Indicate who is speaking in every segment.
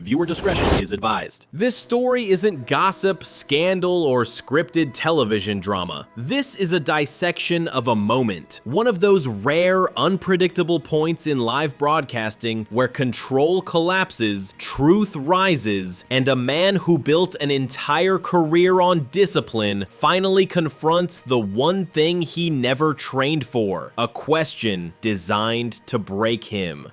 Speaker 1: Viewer discretion is advised.
Speaker 2: This story isn't gossip, scandal, or scripted television drama. This is a dissection of a moment. One of those rare, unpredictable points in live broadcasting where control collapses, truth rises, and a man who built an entire career on discipline finally confronts the one thing he never trained for, a question designed to break him.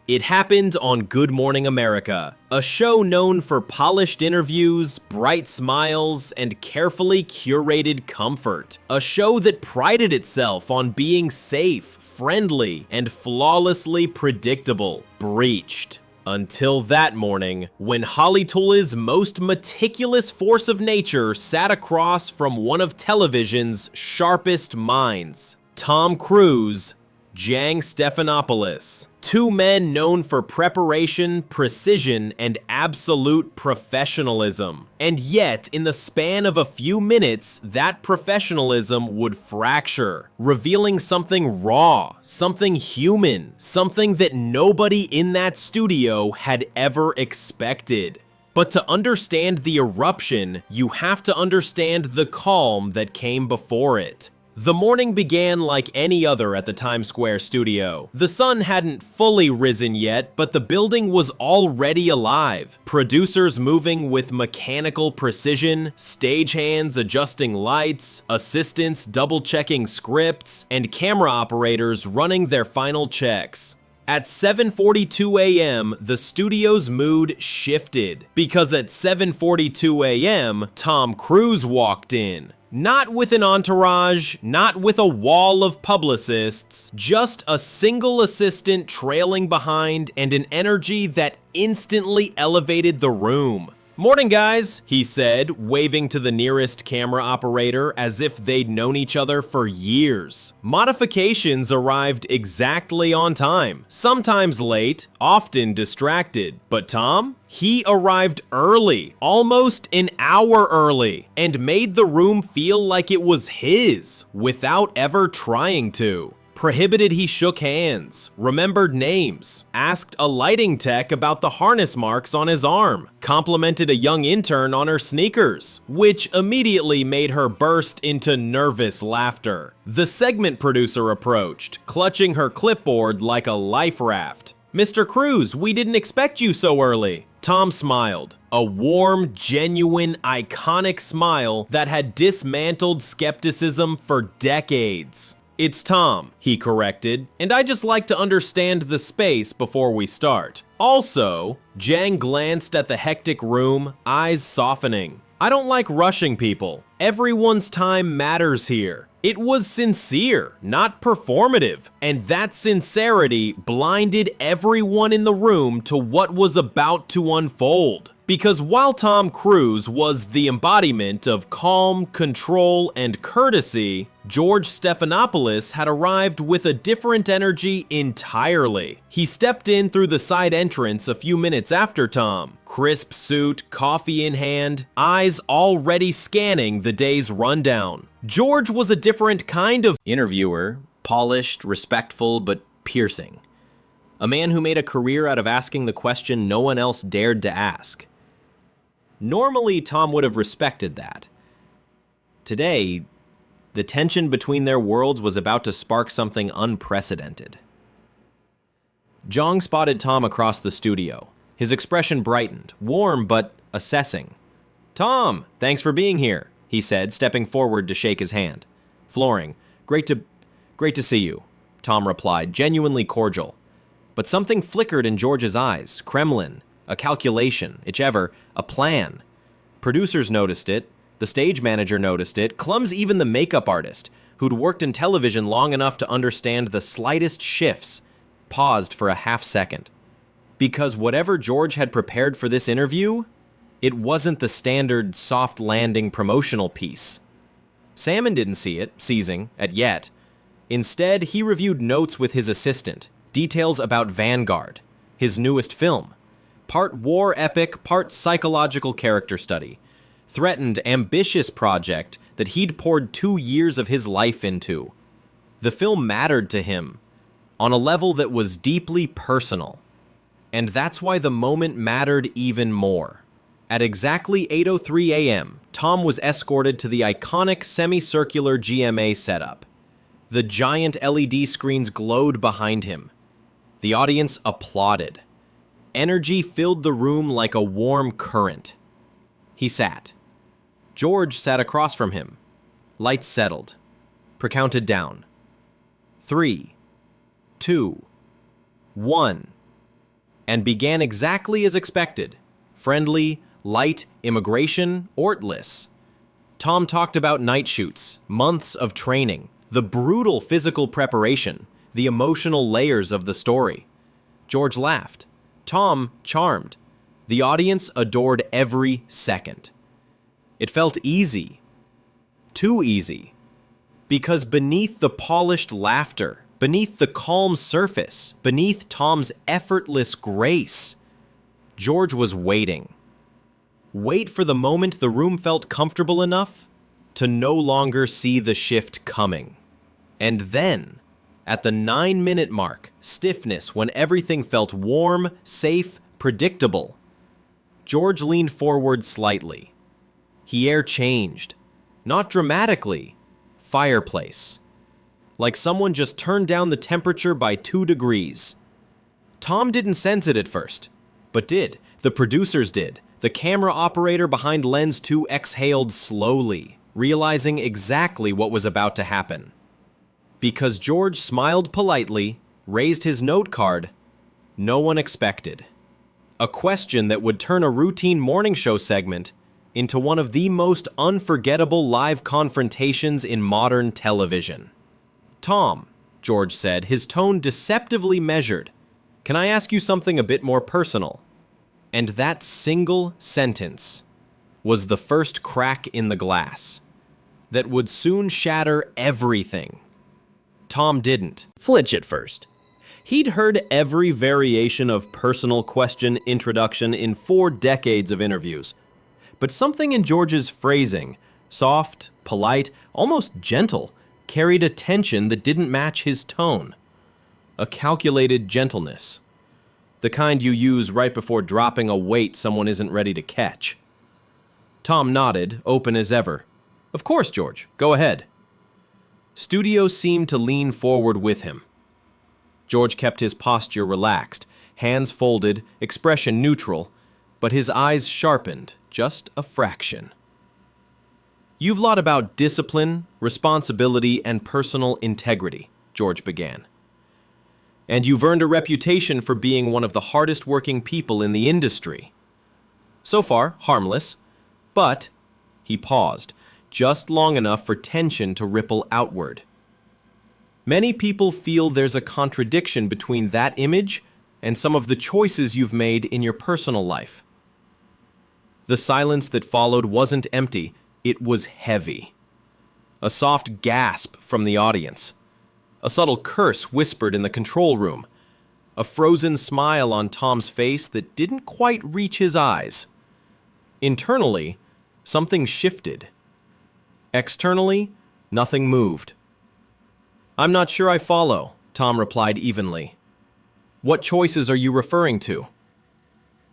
Speaker 2: It happened on Good Morning America, a show known for polished interviews, bright smiles, and carefully curated comfort. A show that prided itself on being safe, friendly, and flawlessly predictable. Breached. Until that morning, when Hollytula's most meticulous force of nature sat across from one of television's sharpest minds. Tom Cruise, Stephanopoulos. Two men known for preparation, precision, and absolute professionalism. And yet, in the span of a few minutes, that professionalism would fracture, revealing something raw, something human, something that nobody in that studio had ever expected. But to understand the eruption, you have to understand the calm that came before it. The morning began like any other at the Times Square studio. The sun hadn't fully risen yet, but the building was already alive. Producers moving with mechanical precision, stagehands adjusting lights, assistants double-checking scripts, and camera operators running their final checks. At 7:42 a.m., the studio's mood shifted, because at 7:42 a.m., Tom Cruise walked in. Not with an entourage, not with a wall of publicists, just a single assistant trailing behind and an energy that instantly elevated the room. "Morning, guys," he said, waving to the nearest camera operator as if they'd known each other for years. Modifications arrived exactly on time, sometimes late, often distracted. But Tom? He arrived early, almost an hour early, and made the room feel like it was his, without ever trying to. Prohibited he shook hands, remembered names, asked a lighting tech about the harness marks on his arm, complimented a young intern on her sneakers, which immediately made her burst into nervous laughter. The segment producer approached, clutching her clipboard like a life raft. "Mr. Cruise, we didn't expect you so early." Tom smiled, a warm, genuine, iconic smile that had dismantled skepticism for decades. "It's Tom," he corrected, "and I just like to understand the space before we start." Also, Jang glanced at the hectic room, eyes softening. "I don't like rushing people. Everyone's time matters here." It was sincere, not performative, and that sincerity blinded everyone in the room to what was about to unfold. Because while Tom Cruise was the embodiment of calm, control, and courtesy, Stephanopoulos had arrived with a different energy entirely. He stepped in through the side entrance a few minutes after Tom, crisp suit, coffee in hand, eyes already scanning the day's rundown. George was a different kind of interviewer, polished, respectful, but piercing. A man who made a career out of asking the question no one else dared to ask. Normally, Tom would have respected that. Today, the tension between their worlds was about to spark something unprecedented. Jong spotted Tom across the studio. His expression brightened, warm but assessing. "Tom, thanks for being here," he said, stepping forward to shake his hand. Flooring, great to see you," Tom replied, genuinely cordial. But something flickered in George's eyes. Kremlin, a calculation, whichever, a plan. Producers noticed it, the stage manager noticed it, even the makeup artist, who'd worked in television long enough to understand the slightest shifts, paused for a half second. Because whatever George had prepared for this interview, it wasn't the standard soft landing promotional piece. Salmon didn't see it, seizing, yet. Instead, he reviewed notes with his assistant, details about Vanguard, his newest film. Part war epic, part psychological character study. Threatened, ambitious project that he'd poured 2 years of his life into. The film mattered to him on a level that was deeply personal. And that's why the moment mattered even more. At exactly 8:03 a.m., Tom was escorted to the iconic semicircular GMA setup. The giant LED screens glowed behind him. The audience applauded. Energy filled the room like a warm current. He sat. George sat across from him. Lights settled. Counted down. 3, 2, 1. And began exactly as expected. Friendly, light, immigration, ortless. Tom talked about night shoots, months of training, the brutal physical preparation, the emotional layers of the story. George laughed. Tom charmed. The audience adored every second. It felt easy. Too easy. Because beneath the polished laughter, beneath the calm surface, beneath Tom's effortless grace, George was waiting. Wait for the moment the room felt comfortable enough to no longer see the shift coming. And then, at the 9-minute mark, stiffness when everything felt warm, safe, predictable, George leaned forward slightly. He air changed. Not dramatically. Fireplace. Like someone just turned down the temperature by 2 degrees. Tom didn't sense it at first, but did. The producers did. The camera operator behind Lens 2 exhaled slowly, realizing exactly what was about to happen. Because George smiled politely, raised his note card, no one expected. A question that would turn a routine morning show segment into one of the most unforgettable live confrontations in modern television. "Tom," George said, his tone deceptively measured, "can I ask you something a bit more personal?" And that single sentence was the first crack in the glass that would soon shatter everything. Tom didn't flinch at first. He'd heard every variation of personal question introduction in 4 decades of interviews. But something in George's phrasing, soft, polite, almost gentle, carried a tension that didn't match his tone. A calculated gentleness. The kind you use right before dropping a weight someone isn't ready to catch. Tom nodded, open as ever. "Of course, George. Go ahead." Studio seemed to lean forward with him. George kept his posture relaxed, hands folded, expression neutral, but his eyes sharpened just a fraction. "You've lot about discipline, responsibility, and personal integrity," George began. "And you've earned a reputation for being one of the hardest working people in the industry. So far, harmless, but," he paused, just long enough for tension to ripple outward. "Many people feel there's a contradiction between that image and some of the choices you've made in your personal life." The silence that followed wasn't empty, it was heavy. A soft gasp from the audience. A subtle curse whispered in the control room. A frozen smile on Tom's face that didn't quite reach his eyes. Internally, something shifted. Externally, nothing moved. "I'm not sure I follow," Tom replied evenly. "What choices are you referring to?"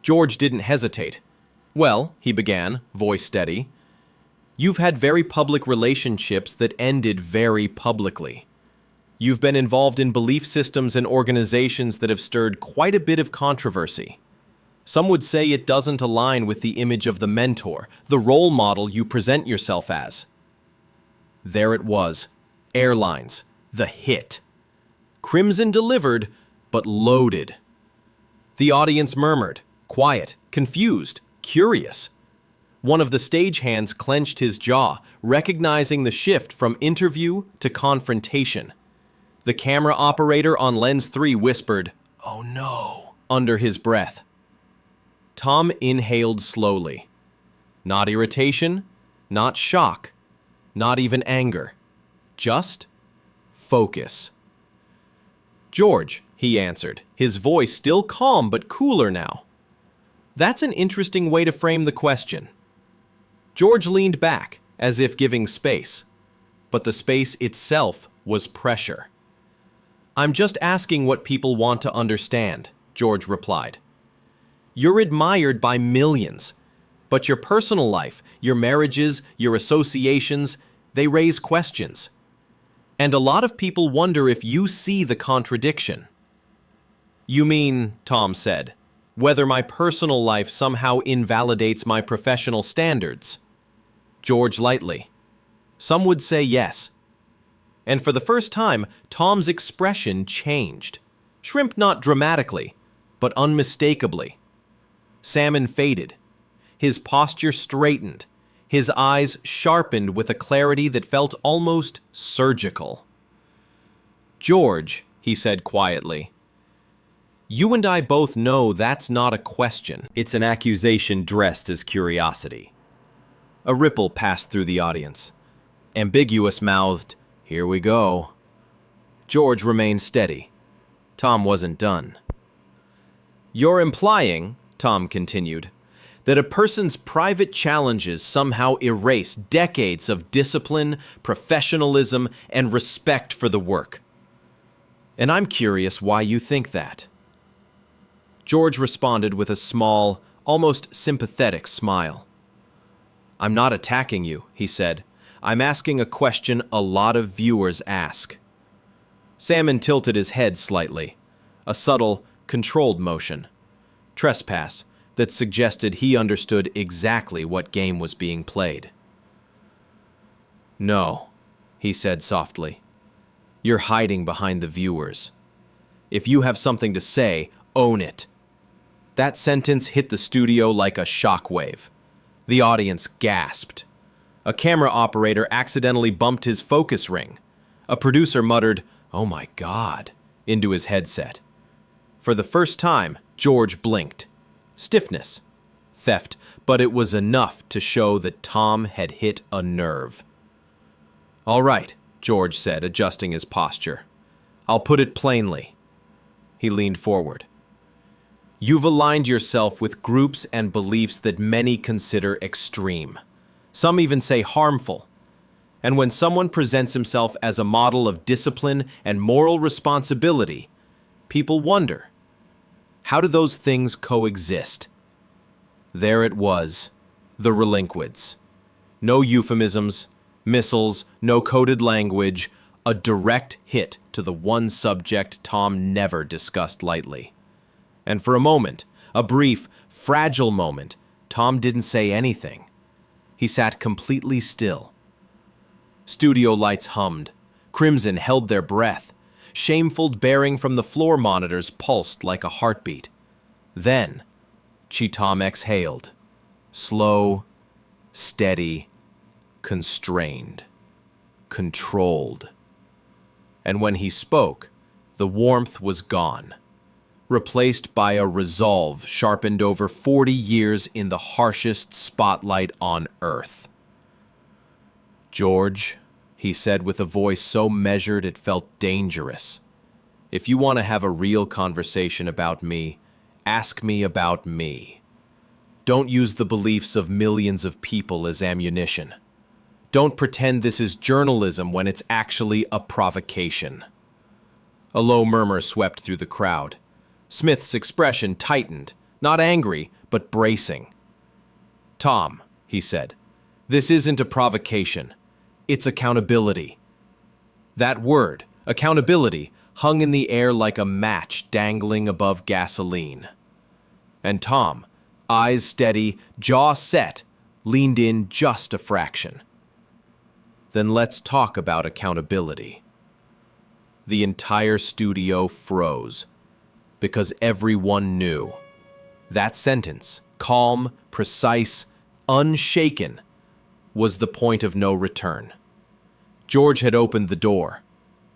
Speaker 2: George didn't hesitate. "Well," he began, voice steady, "you've had very public relationships that ended very publicly. You've been involved in belief systems and organizations that have stirred quite a bit of controversy. Some would say it doesn't align with the image of the mentor, the role model you present yourself as." There it was. Airlines. The hit. Crimson delivered, but loaded. The audience murmured, quiet, confused, curious. One of the stagehands clenched his jaw, recognizing the shift from interview to confrontation. The camera operator on Lens 3 whispered, "Oh no," under his breath. Tom inhaled slowly. Not irritation, not shock, not even anger. Just focus. "George," he answered, his voice still calm but cooler now. "That's an interesting way to frame the question." George leaned back, as if giving space. But the space itself was pressure. "I'm just asking what people want to understand," George replied. You're admired by millions. But your personal life, your marriages, your associations, they raise questions. And a lot of people wonder if you see the contradiction. You mean, Tom said, whether my personal life somehow invalidates my professional standards? George lightly. Some would say yes. And for the first time, Tom's expression changed. Shrimp not dramatically, but unmistakably. Salmon faded. His posture straightened. His eyes sharpened with a clarity that felt almost surgical. George, he said quietly, you and I both know that's not a question. It's an accusation dressed as curiosity. A ripple passed through the audience. Ambiguous-mouthed, "Here we go." George remained steady. Tom wasn't done. You're implying, Tom continued, that a person's private challenges somehow erase decades of discipline, professionalism, and respect for the work. And I'm curious why you think that. George responded with a small, almost sympathetic smile. I'm not attacking you, he said. I'm asking a question a lot of viewers ask. Salmon tilted his head slightly, a subtle, controlled motion. Trespass that suggested he understood exactly what game was being played. No, he said softly. You're hiding behind the viewers. If you have something to say, own it. That sentence hit the studio like a shockwave. The audience gasped. A camera operator accidentally bumped his focus ring. A producer muttered, "Oh my God," into his headset. For the first time, George blinked. Stiffness. Theft, but it was enough to show that Tom had hit a nerve. All right, George said, adjusting his posture. I'll put it plainly. He leaned forward. You've aligned yourself with groups and beliefs that many consider extreme. Some even say harmful. And when someone presents himself as a model of discipline and moral responsibility, people wonder, how do those things coexist? There it was, the relinquids. No euphemisms, missiles, no coded language, a direct hit to the one subject Tom never discussed lightly. And for a moment, a brief, fragile moment, Tom didn't say anything. He sat completely still. Studio lights hummed. Crimson held their breath. Shameful bearing from the floor monitors pulsed like a heartbeat. Then, Tom exhaled. Slow, steady, constrained, controlled. And when he spoke, the warmth was gone, replaced by a resolve sharpened over 40 years in the harshest spotlight on Earth. George, he said with a voice so measured it felt dangerous, if you want to have a real conversation about me, ask me about me. Don't use the beliefs of millions of people as ammunition. Don't pretend this is journalism when it's actually a provocation. A low murmur swept through the crowd. Smith's expression tightened, not angry, but bracing. Tom, he said, this isn't a provocation. It's accountability. That word, accountability, hung in the air like a match dangling above gasoline. And Tom, eyes steady, jaw set, leaned in just a fraction. Then let's talk about accountability. The entire studio froze, because everyone knew. That sentence, calm, precise, unshaken, was the point of no return. George had opened the door.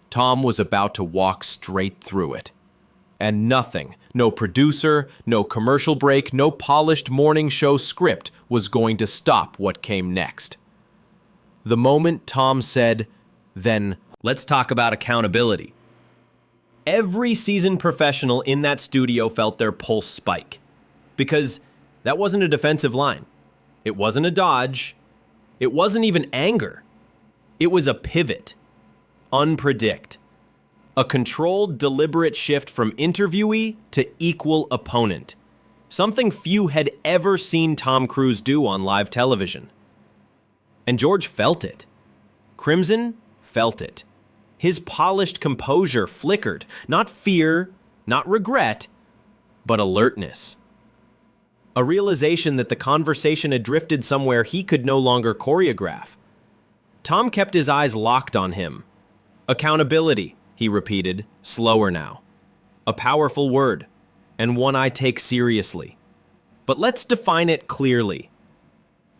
Speaker 2: Tom was about to walk straight through it. And nothing, no producer, no commercial break, no polished morning show script was going to stop what came next. The moment Tom said, then, let's talk about accountability. Every seasoned professional in that studio felt their pulse spike. Because that wasn't a defensive line. It wasn't a dodge. It wasn't even anger. It was a pivot. Unpredict. A controlled, deliberate shift from interviewee to equal opponent. something few had ever seen Tom Cruise do on live television. And George felt it. Crimson felt it. His polished composure flickered, not fear, not regret, but alertness. A realization that the conversation had drifted somewhere he could no longer choreograph. Tom kept his eyes locked on him. Accountability, he repeated, slower now. A powerful word, and one I take seriously. But let's define it clearly.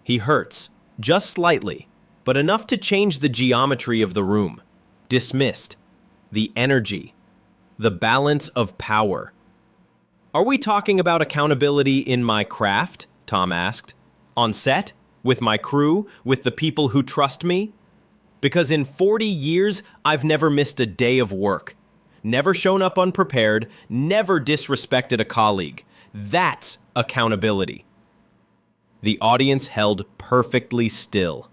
Speaker 2: He hurts, just slightly, but enough to change the geometry of the room. Dismissed. The energy. The balance of power. Are we talking about accountability in my craft? Tom asked. On set? With my crew? With the people who trust me? Because in 40 years, I've never missed a day of work. Never shown up unprepared, never disrespected a colleague. That's accountability. The audience held perfectly still.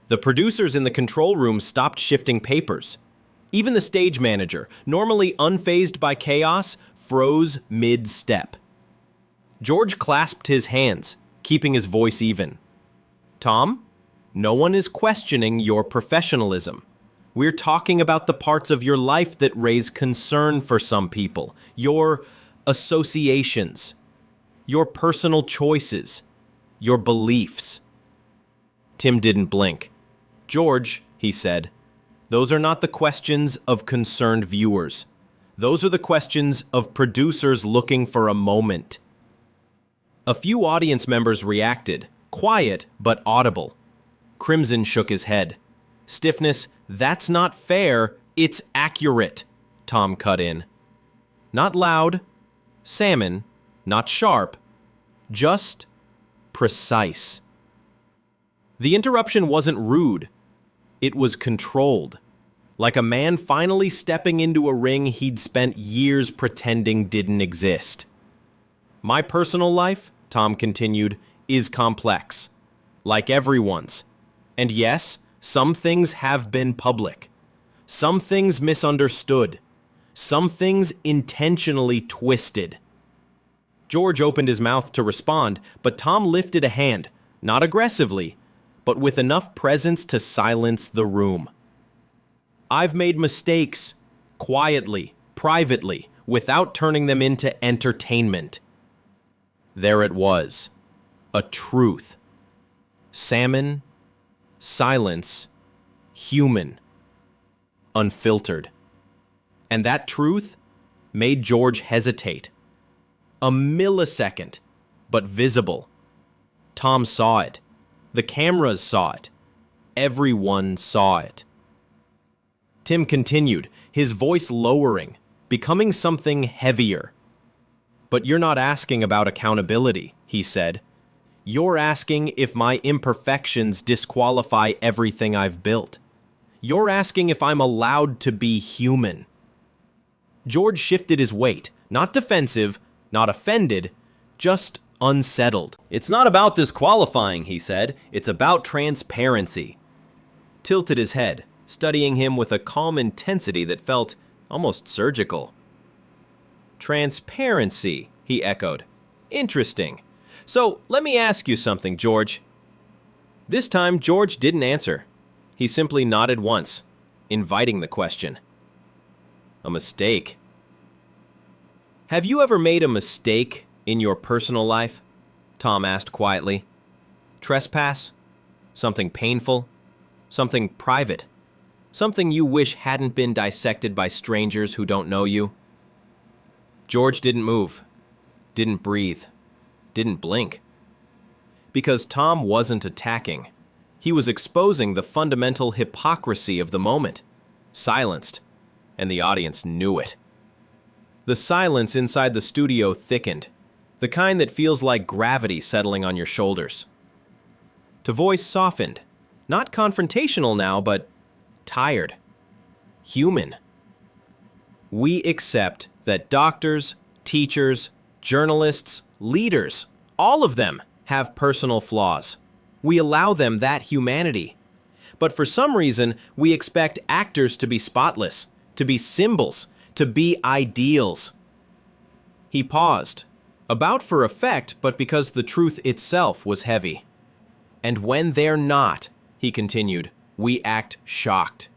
Speaker 2: The producers in the control room stopped shifting papers. Even the stage manager, normally unfazed by chaos, froze mid-step. George clasped his hands, keeping his voice even. Tom, no one is questioning your professionalism. We're talking about the parts of your life that raise concern for some people. Your associations, your personal choices, your beliefs. Tim didn't blink. George, he said, those are not the questions of concerned viewers. Those are the questions of producers looking for a moment. A few audience members reacted, quiet but audible. Crimson shook his head. Stiffness, that's not fair, it's accurate, Tom cut in. Not loud, salmon, not sharp, just precise. The interruption wasn't rude. It was controlled. Like a man finally stepping into a ring he'd spent years pretending didn't exist. My personal life, Tom continued, is complex. Like everyone's. And yes, some things have been public. Some things misunderstood. Some things intentionally twisted. George opened his mouth to respond, but Tom lifted a hand, not aggressively, but with enough presence to silence the room. I've made mistakes, quietly, privately, without turning them into entertainment. There it was, a truth. Salmon, silence, human, unfiltered. And that truth made George hesitate. A millisecond, but visible. Tom saw it. The cameras saw it. Everyone saw it. Tim continued, his voice lowering, becoming something heavier. But you're not asking about accountability, he said. You're asking if my imperfections disqualify everything I've built. You're asking if I'm allowed to be human. George shifted his weight, not defensive, not offended, just unsettled. It's not about disqualifying, he said. It's about transparency. Tilted his head, studying him with a calm intensity that felt almost surgical. Transparency, he echoed. Interesting. So, let me ask you something, George. This time, George didn't answer. He simply nodded once, inviting the question. A mistake. Have you ever made a mistake in your personal life? Tom asked quietly. Trespass? Something painful? Something private? Something you wish hadn't been dissected by strangers who don't know you? George didn't move, didn't breathe, didn't blink. Because Tom wasn't attacking. He was exposing the fundamental hypocrisy of the moment. Silenced, and the audience knew it. The silence inside the studio thickened, the kind that feels like gravity settling on your shoulders. The voice softened, not confrontational now, but tired. Human. We accept that doctors, teachers, journalists, leaders, all of them have personal flaws. We allow them that humanity. But for some reason, we expect actors to be spotless, to be symbols, to be ideals. He paused, About for effect, but because the truth itself was heavy. And when they're not, he continued, we act shocked,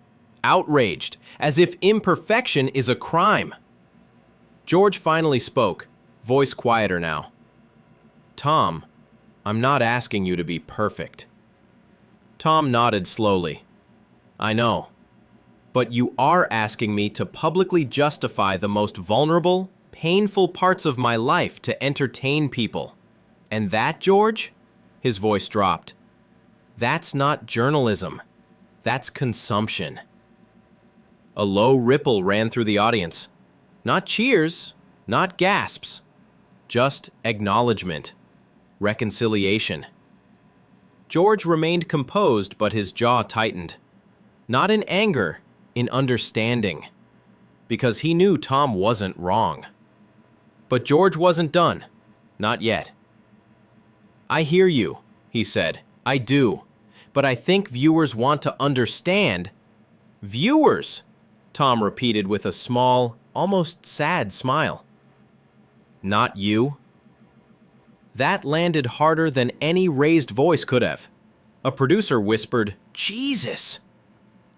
Speaker 2: outraged, as if imperfection is a crime. George finally spoke, voice quieter now. Tom, I'm not asking you to be perfect. Tom nodded slowly. I know. But you are asking me to publicly justify the most vulnerable, painful parts of my life to entertain people. And that, George? His voice dropped. That's not journalism. That's consumption. A low ripple ran through the audience. Not cheers, not gasps. Just acknowledgement. Reconciliation. George remained composed, but his jaw tightened. Not in anger, in understanding. Because he knew Tom wasn't wrong. But George wasn't done. Not yet. I hear you, he said. I do. But I think viewers want to understand. Viewers, Tom repeated with a small, almost sad smile. Not you. That landed harder than any raised voice could have. A producer whispered, Jesus!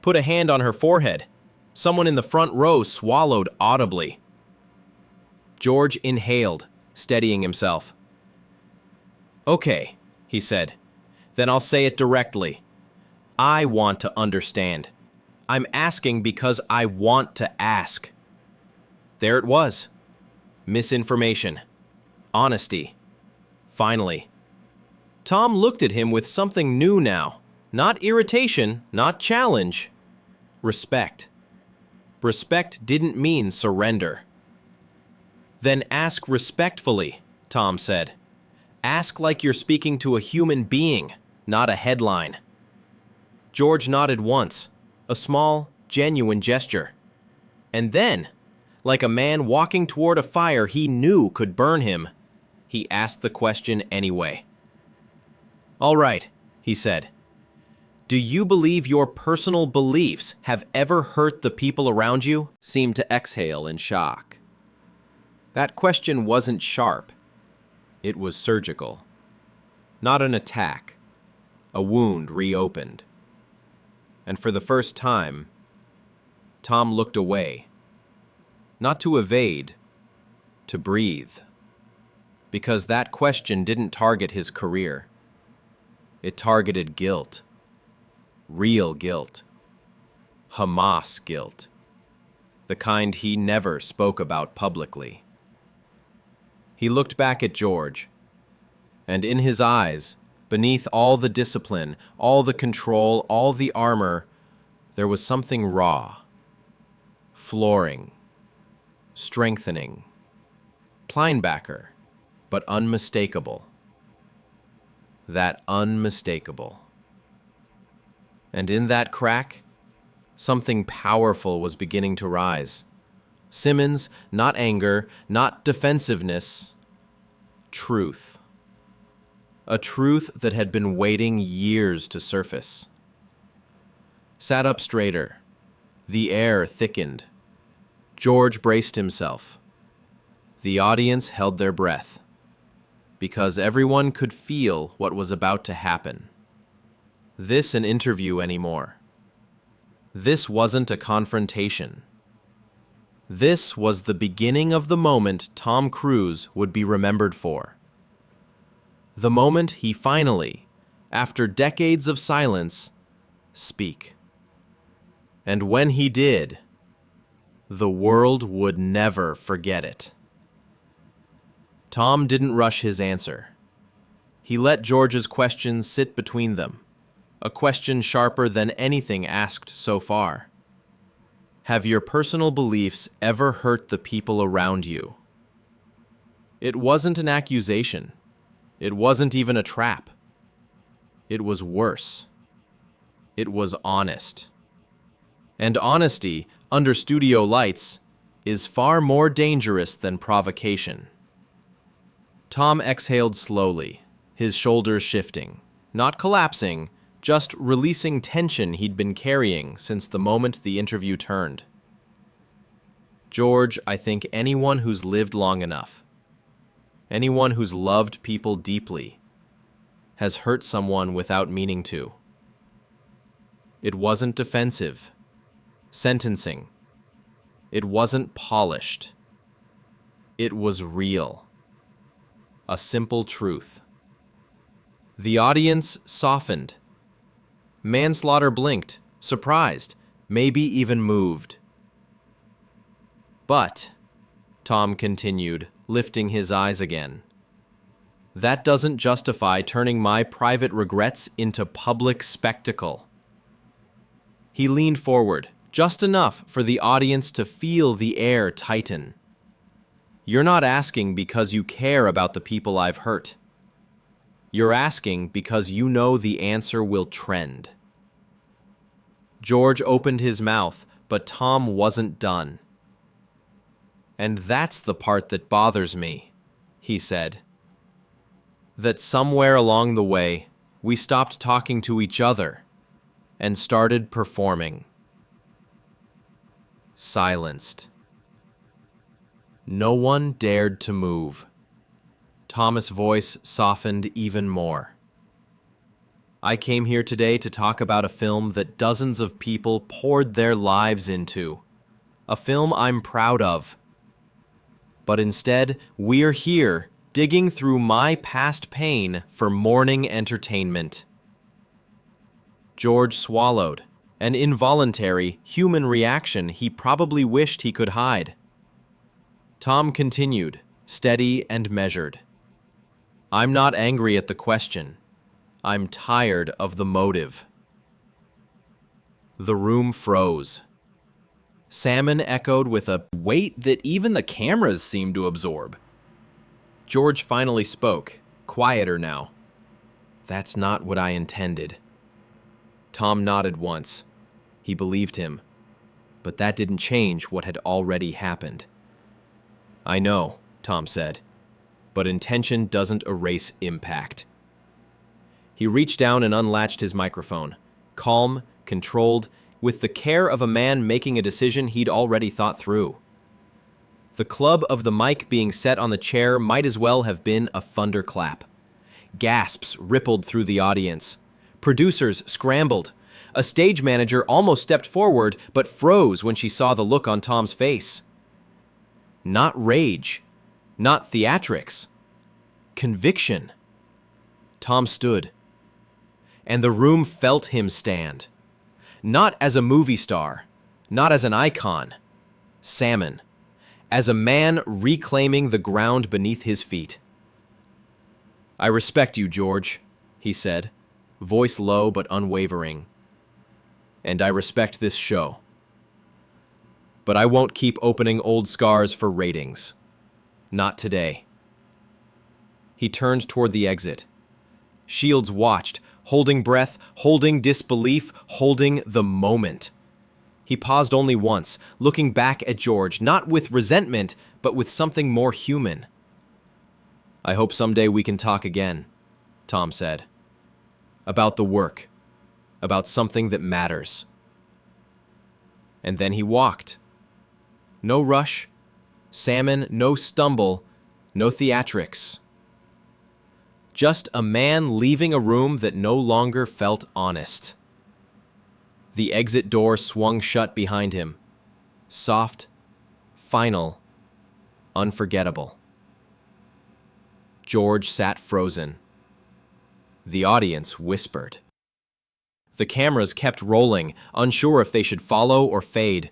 Speaker 2: Put a hand on her forehead. Someone in the front row swallowed audibly. George inhaled, steadying himself. Okay, he said. Then I'll say it directly. I want to understand. I'm asking because I want to ask. There it was. Misinformation. Honesty. Finally. Tom looked at him with something new now. Not irritation, not challenge. Respect. Respect didn't mean surrender. Then ask respectfully, Tom said. Ask like you're speaking to a human being, not a headline. George nodded once, a small, genuine gesture. And then, like a man walking toward a fire he knew could burn him, he asked the question anyway. All right, he said. Do you believe your personal beliefs have ever hurt the people around you? Seemed to exhale in shock. That question wasn't sharp. It was surgical. Not an attack. A wound reopened. And for the first time, Tom looked away. Not to evade, to breathe. Because that question didn't target his career. It targeted guilt. Real guilt. Hamas guilt. The kind he never spoke about publicly. He looked back at George, and in his eyes, beneath all the discipline, all the control, all the armor, there was something raw, flooring, strengthening, Linebacker, but unmistakable. That unmistakable. And in that crack, something powerful was beginning to rise. Simmons, not anger, not defensiveness, truth. A truth that had been waiting years to surface. Sat up straighter. The air thickened. George braced himself. The audience held their breath, because everyone could feel what was about to happen. This an interview anymore. This wasn't a confrontation. This was the beginning of the moment Tom Cruise would be remembered for. The moment he finally, after decades of silence, speak. And when he did, the world would never forget it. Tom didn't rush his answer. He let George's question sit between them, a question sharper than anything asked so far. Have your personal beliefs ever hurt the people around you? It wasn't an accusation. It wasn't even a trap. It was worse. It was honest. And honesty, under studio lights, is far more dangerous than provocation. Tom exhaled slowly, his shoulders shifting, not collapsing, just releasing tension he'd been carrying since the moment the interview turned. George, I think anyone who's lived long enough, Anyone who's loved people deeply has hurt someone without meaning to. It wasn't defensive, sentencing. It wasn't polished. It was real. A simple truth. The audience softened. Manslaughter blinked, surprised, maybe even moved. But, Tom continued, lifting his eyes again, that doesn't justify turning my private regrets into public spectacle. He leaned forward, just enough for the audience to feel the air tighten. You're not asking because you care about the people I've hurt. You're asking because you know the answer will trend. George opened his mouth, but Tom wasn't done. And that's the part that bothers me, he said. That somewhere along the way, we stopped talking to each other and started performing. Silenced. No one dared to move. Tom's voice softened even more. I came here today to talk about a film that dozens of people poured their lives into. A film I'm proud of. But instead, we're here, digging through my past pain for morning entertainment. George swallowed, an involuntary, human reaction he probably wished he could hide. Tom continued, steady and measured. I'm not angry at the question. I'm tired of the motive. The room froze. Salmon echoed with a weight that even the cameras seemed to absorb. George finally spoke, quieter now. That's not what I intended. Tom nodded once. He believed him. But that didn't change what had already happened. I know, Tom said, but intention doesn't erase impact. He reached down and unlatched his microphone, calm, controlled, with the care of a man making a decision he'd already thought through. The club of the mic being set on the chair might as well have been a thunderclap. Gasps rippled through the audience. Producers scrambled. A stage manager almost stepped forward, but froze when she saw the look on Tom's face. Not rage, not theatrics. Conviction. Tom stood, and the room felt him stand. Not as a movie star, not as an icon. Salmon. As a man reclaiming the ground beneath his feet. I respect you, George, he said, voice low but unwavering. And I respect this show. But I won't keep opening old scars for ratings. Not today. He turned toward the exit. Shields watched, holding breath, holding disbelief, holding the moment. He paused only once, looking back at George, not with resentment, but with something more human. I hope someday we can talk again, Tom said. About the work. About something that matters. And then he walked. No rush. Salmon, no stumble. No theatrics. Just a man leaving a room that no longer felt honest. The exit door swung shut behind him. Soft, final, unforgettable. George sat frozen. The audience whispered. The cameras kept rolling, unsure if they should follow or fade.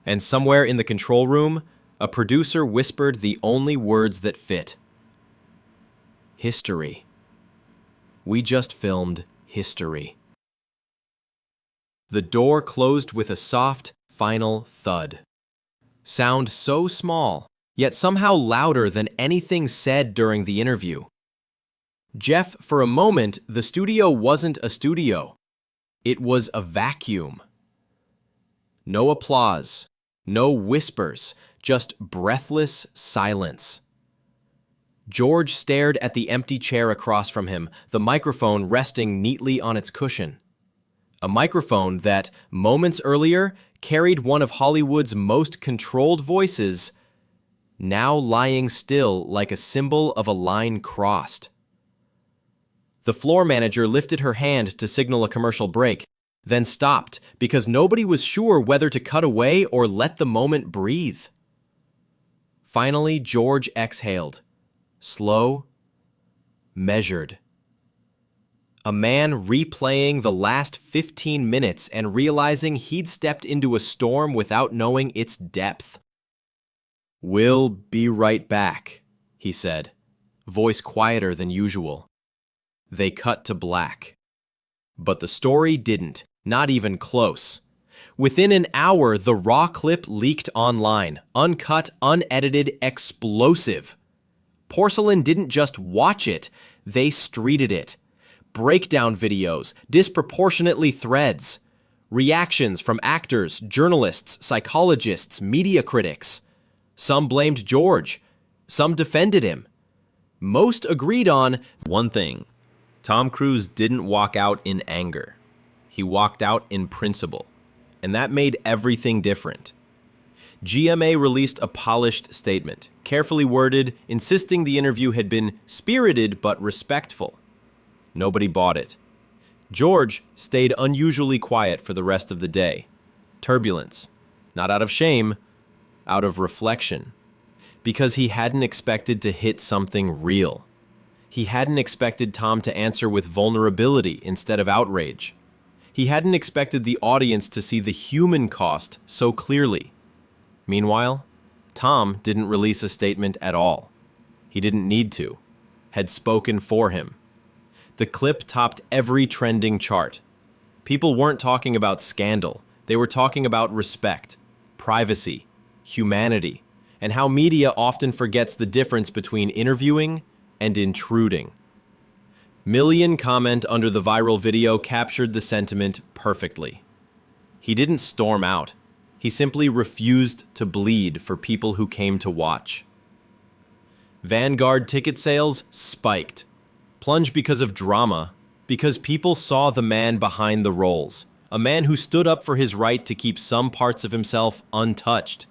Speaker 2: And somewhere in the control room, a producer whispered the only words that fit. History. We just filmed history. The door closed with a soft, final thud. Sound so small, yet somehow louder than anything said during the interview. Jeff, for a moment, the studio wasn't a studio. It was a vacuum. No applause, no whispers, just breathless silence. George stared at the empty chair across from him, the microphone resting neatly on its cushion. A microphone that, moments earlier, carried one of Hollywood's most controlled voices, now lying still like a symbol of a line crossed. The floor manager lifted her hand to signal a commercial break, then stopped because nobody was sure whether to cut away or let the moment breathe. Finally, George exhaled. Slow, measured. A man replaying the last 15 minutes and realizing he'd stepped into a storm without knowing its depth. "We'll be right back," he said, voice quieter than usual. They cut to black. But the story didn't, not even close. Within an hour, the raw clip leaked online, uncut, unedited, explosive. Porcelain didn't just watch it, they streeted it. Breakdown videos, disproportionately threads, reactions from actors, journalists, psychologists, media critics. Some blamed George, some defended him. Most agreed on one thing: Tom Cruise didn't walk out in anger. He walked out in principle, and that made everything different. GMA released a polished statement, carefully worded, insisting the interview had been spirited but respectful. Nobody bought it. George stayed unusually quiet for the rest of the day. Turbulence. Not out of shame, out of reflection. Because he hadn't expected to hit something real. He hadn't expected Tom to answer with vulnerability instead of outrage. He hadn't expected the audience to see the human cost so clearly. Meanwhile, Tom didn't release a statement at all. He didn't need to. Had spoken for him. The clip topped every trending chart. People weren't talking about scandal. They were talking about respect, privacy, humanity, and how media often forgets the difference between interviewing and intruding. Million comment under the viral video captured the sentiment perfectly. He didn't storm out. He simply refused to bleed for people who came to watch. Vanguard ticket sales spiked. Plunged because of drama, because people saw the man behind the roles, a man who stood up for his right to keep some parts of himself untouched.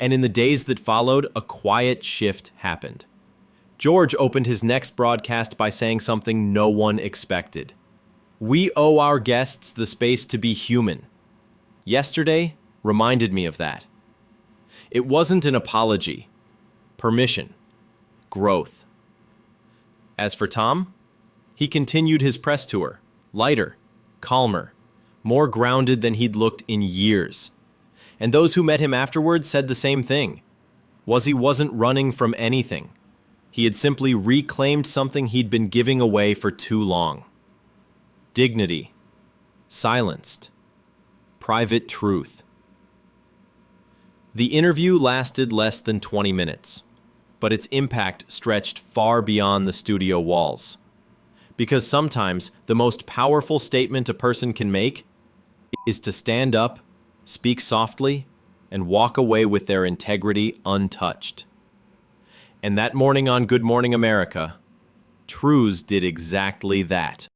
Speaker 2: And in the days that followed, a quiet shift happened. George opened his next broadcast by saying something no one expected. "We owe our guests the space to be human." Yesterday reminded me of that. It wasn't an apology. Permission. Growth. As for Tom, he continued his press tour, lighter, calmer, more grounded than he'd looked in years. And those who met him afterward said the same thing. He wasn't running from anything. He had simply reclaimed something he'd been giving away for too long. Dignity. Silenced. Private truth. The interview lasted less than 20 minutes, but its impact stretched far beyond the studio walls. Because sometimes the most powerful statement a person can make is to stand up, speak softly, and walk away with their integrity untouched. And that morning on Good Morning America, Trues did exactly that.